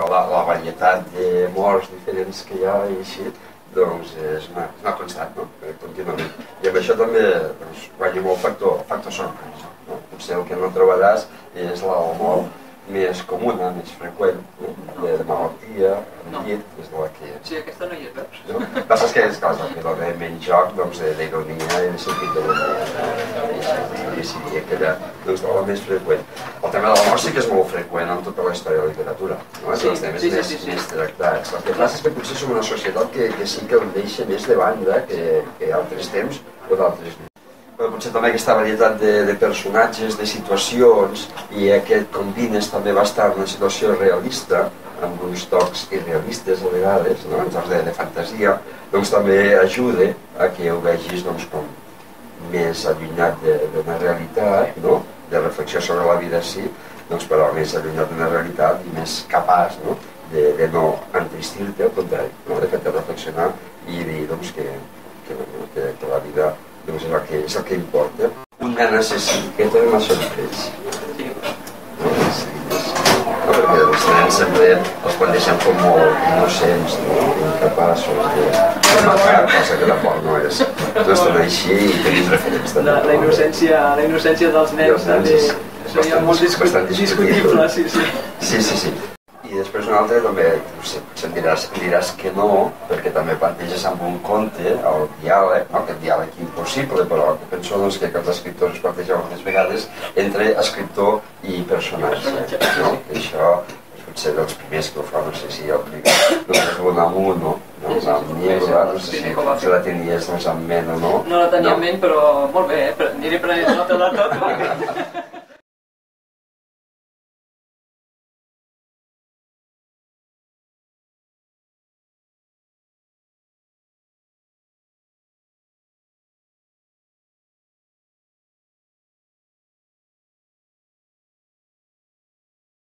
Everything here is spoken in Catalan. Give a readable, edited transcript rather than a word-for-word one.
La varietat de morts diferents que hi ha i així, doncs és una constant, no? Contínuament. I amb això també guanya molt factor sorpresa. Potser el que no trobaràs és la mort més comuna, més freqüent, de malaltia, en llit, és la que... Sí, aquesta no hi és, veus? El que passa és que és clar, que va haver menys joc d'ironia i de sentit de l'humor. I sí, que era la més freqüent. El tema de la mort sí que és molt freqüent en tota la història de la literatura. És dels temes més tractats. El que passa és que potser som una societat que sí que el deixa més de banda que altres temps o d'altres no. Potser també aquesta varietat de personatges, de situacions, i aquest combines també bastant una situació realista, amb uns tocs irrealistes a vegades, en tocs de fantasia, doncs també ajuda a que ho vegis com més allunyat d'una realitat, de reflexió sobre la vida sí, però més allunyat d'una realitat i més capaç de no entristir-te, al contrari, de fer-te reflexionar i dir que la vida és el que importa. Un nen assassí, que també m'ha sorprès. Perquè els nens sempre els planteixen com molt innocents, incapaços de matar, cosa que tampoc no és. No estan així i tenim referents també. La innocència dels nens també seria molt discutible, sí. Sí. I després un altre també, potser em diràs que no, perquè també planteges amb un conte el diàleg, aquest diàleg impossible, però penso que els escriptors es plantegen moltes vegades entre escriptor i personatge. Això potser dels primers que ho fa, no sé si el primer, és l'Unamuno, amb Niebla, no sé si la tenies en ment o no. No la tenia en ment, però molt bé, aniré prenent nota de tot.